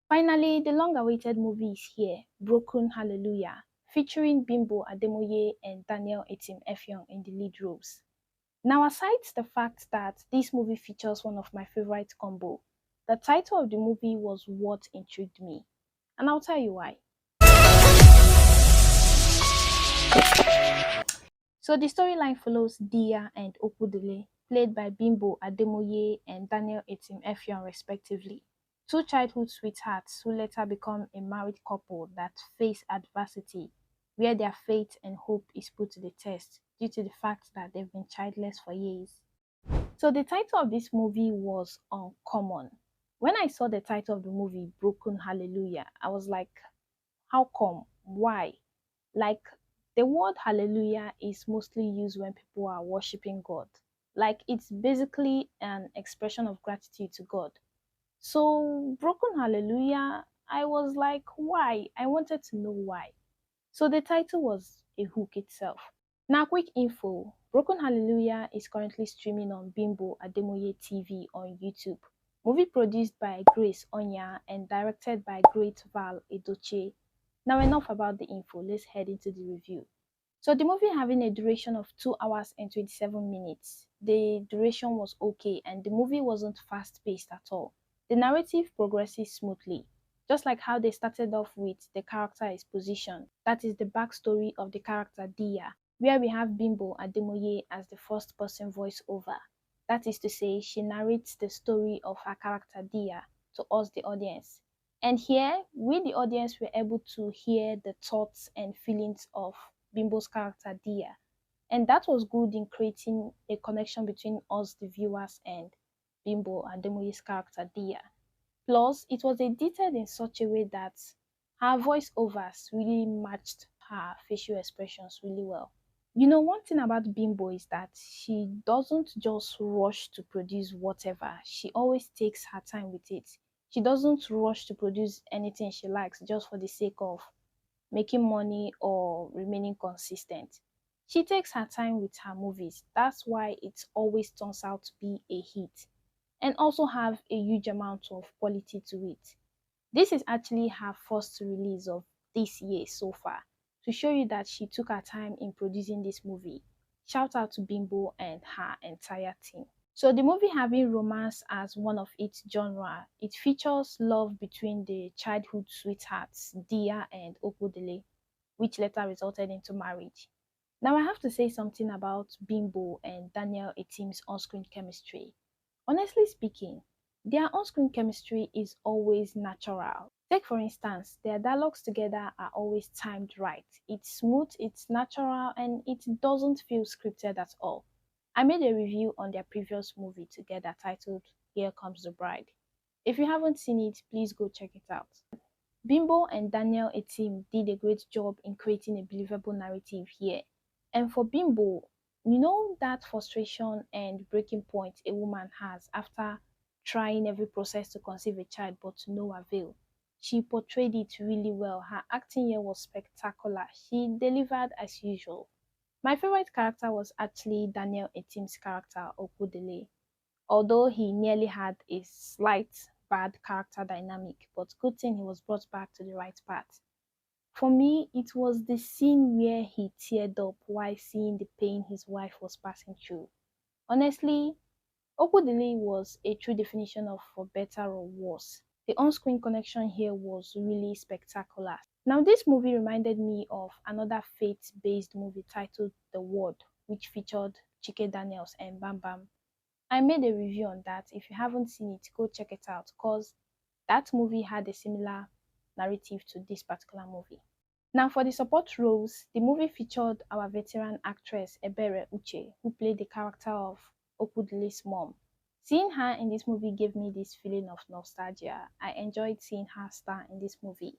Finally, the long-awaited movie is here, Broken Hallelujah, featuring Bimbo Ademoye and Daniel Etim Effiong in the lead roles. Now, aside the fact that this movie features one of my favorite combo, the title of the movie was what intrigued me, and I'll tell you why. So the storyline follows Diya and Okwudili, played by Bimbo Ademoye and Daniel Etim Effiong respectively. Two childhood sweethearts who later become a married couple that face adversity, where their faith and hope is put to the test due to the fact that they've been childless for years. So the title of this movie was uncommon. When I saw the title of the movie, Broken Hallelujah, I was like, how come? Why? Like, the word hallelujah is mostly used when people are worshiping God. Like, it's basically an expression of gratitude to God. So, Broken Hallelujah, I was like, why? I wanted to know why. So, the title was a hook itself. Now, quick info, Broken Hallelujah is currently streaming on Bimbo Ademoye TV on YouTube. Movie produced by Grace Onyia and directed by Great-Val Edochie. Now, enough about the info, let's head into the review. So the movie having a duration of 2 hours and 27 minutes. The duration was okay and the movie wasn't fast paced at all. The narrative progresses smoothly, just like how they started off with the character exposition, that is the backstory of the character Diya, where we have Bimbo Ademoye as the first person voiceover. That is to say, she narrates the story of her character Diya to us, the audience. And here, we, the audience, were able to hear the thoughts and feelings of Bimbo's character Diya. And that was good in creating a connection between us, the viewers, and Bimbo Ademoye's character Diya. Plus, it was edited in such a way that her voiceovers really matched her facial expressions really well. You know, one thing about Bimbo is that she doesn't just rush to produce whatever. She always takes her time with it. She doesn't rush to produce anything she likes just for the sake of making money or remaining consistent. She takes her time with her movies. That's why it always turns out to be a hit and also have a huge amount of quality to it. This is actually her first release of this year so far, to show you that she took her time in producing this movie. Shout out to Bimbo and her entire team. So the movie having romance as one of its genre, it features love between the childhood sweethearts Diya and Okwudili, which later resulted into marriage. Now I have to say something about Bimbo and Daniel Etim's on-screen chemistry. Honestly speaking, their on-screen chemistry is always natural. Take for instance, their dialogues together are always timed right. It's smooth, it's natural, and it doesn't feel scripted at all. I made a review on their previous movie together titled Here Comes the Bride. If you haven't seen it, please go check it out. Bimbo and Daniel Etim did a great job in creating a believable narrative here. And for Bimbo, you know that frustration and breaking point a woman has after trying every process to conceive a child but to no avail. She portrayed it really well. Her acting here was spectacular. She delivered as usual. My favorite character was actually Daniel Etim's character, Okwudili, although he nearly had a slight bad character dynamic, but good thing he was brought back to the right path. For me, it was the scene where he teared up while seeing the pain his wife was passing through. Honestly, Okwudili was a true definition of for better or worse. The on-screen connection here was really spectacular. Now, this movie reminded me of another faith-based movie titled The Word, which featured Chike Daniels and Bam Bam. I made a review on that. If you haven't seen it, go check it out because that movie had a similar narrative to this particular movie. Now, for the support roles, the movie featured our veteran actress Ebere Uche, who played the character of Okwudili's mom. Seeing her in this movie gave me this feeling of nostalgia. I enjoyed seeing her star in this movie.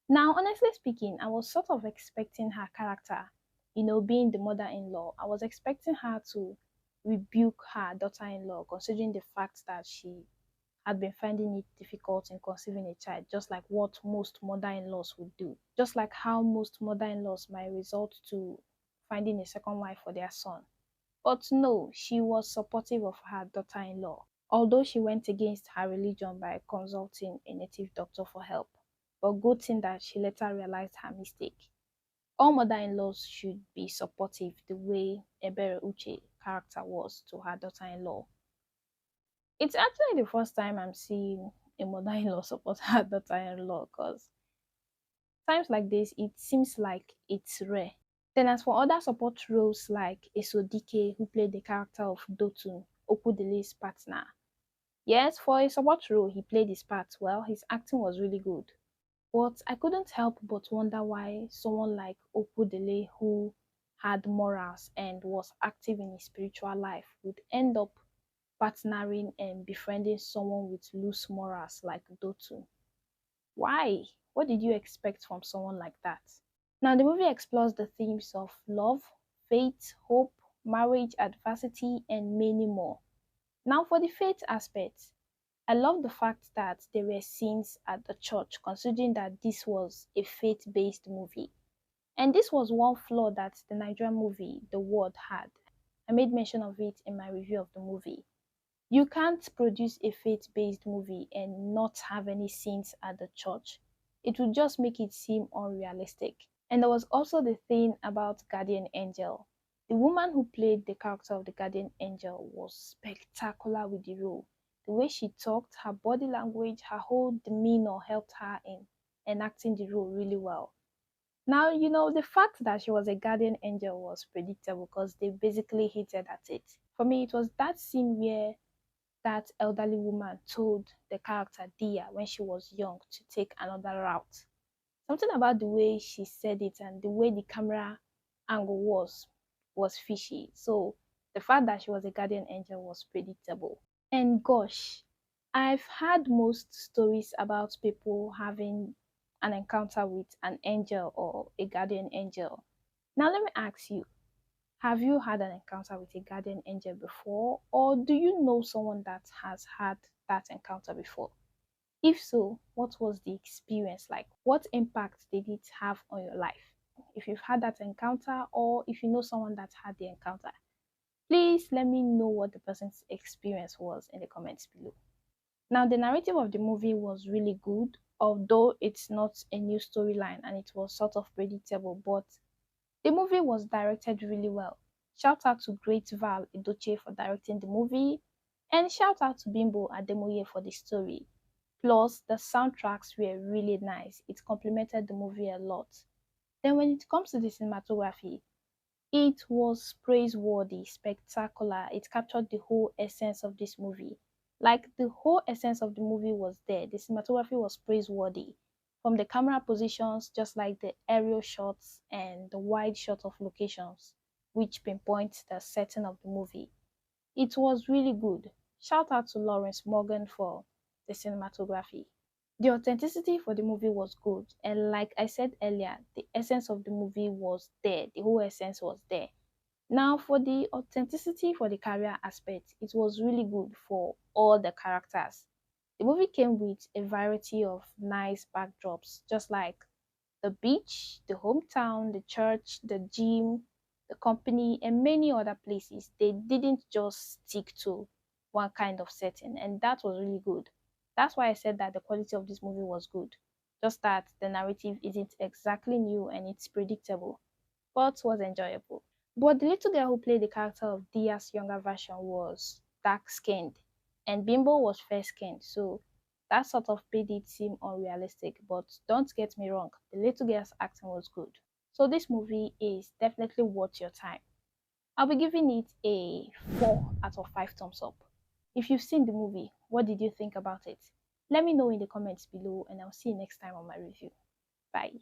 Now, honestly speaking, I was sort of expecting her character, being the mother-in-law, I was expecting her to rebuke her daughter-in-law, considering the fact that she had been finding it difficult in conceiving a child, just like what most mother-in-laws would do. Just like how most mother-in-laws might resort to finding a second wife for their son. But no, she was supportive of her daughter-in-law. although she went against her religion by consulting a native doctor for help. But good thing that she later realized her mistake. All mother-in-laws should be supportive the way Ebere Uche character was to her daughter-in-law. It's actually the first time I'm seeing a mother-in-law support her daughter-in-law because times like this, it seems like it's rare. Then as for other support roles like Eso Dike, who played the character of Dotun, Okwudili's partner. Yes, for a support role, he played his part well. His acting was really good. But I couldn't help but wonder why someone like Okwudili, who had morals and was active in his spiritual life, would end up partnering and befriending someone with loose morals like Dotun. Why? What did you expect from someone like that? Now, the movie explores the themes of love, faith, hope, marriage, adversity, and many more. Now, for the faith aspect, I love the fact that there were scenes at the church, considering that this was a faith based movie. And this was one flaw that the Nigerian movie, The Word, had. I made mention of it in my review of the movie. You can't produce a faith based movie and not have any scenes at the church. It would just make it seem unrealistic. And there was also the thing about Guardian Angel. The woman who played the character of the Guardian Angel was spectacular with the role. The way she talked, her body language, her whole demeanor helped her in enacting the role really well. Now, the fact that she was a guardian angel was predictable because they basically hinted at it. For me, it was that scene where that elderly woman told the character Diya when she was young to take another route. Something about the way she said it and the way the camera angle was fishy. So the fact that she was a guardian angel was predictable. And gosh, I've heard most stories about people having an encounter with an angel or a guardian angel. Now let me ask you, have you had an encounter with a guardian angel before, or do you know someone that has had that encounter before? If so, what was the experience like? What impact did it have on your life? If you've had that encounter, or if you know someone that had the encounter, please let me know what the person's experience was in the comments below. Now, the narrative of the movie was really good, although it's not a new storyline and it was sort of predictable, but the movie was directed really well. Shout out to Great-Val Edochie for directing the movie, and shout out to Bimbo Ademoye for the story. Plus, the soundtracks were really nice. It complemented the movie a lot. Then when it comes to the cinematography, it was praiseworthy, spectacular. It captured the whole essence of this movie. Like the whole essence of the movie was there. The cinematography was praiseworthy. From the camera positions, just like the aerial shots and the wide shot of locations, which pinpoints the setting of the movie. It was really good. Shout out to Lawrence Morgan for the cinematography. The authenticity for the movie was good, and like I said earlier, the essence of the movie was there. The whole essence was there. Now, for the authenticity for the career aspect, it was really good for all the characters. The movie came with a variety of nice backdrops, just like the beach, the hometown, the church, the gym, the company, and many other places. They didn't just stick to one kind of setting, and that was really good. That's why I said that the quality of this movie was good. Just that the narrative isn't exactly new and it's predictable, but was enjoyable. But the little girl who played the character of Diya's younger version was dark skinned, and Bimbo was fair skinned, so that sort of made it seem unrealistic. But don't get me wrong, the little girl's acting was good. So this movie is definitely worth your time. I'll be giving it a 4 out of 5 thumbs up. If you've seen the movie, what did you think about it? Let me know in the comments below, and I'll see you next time on my review. Bye.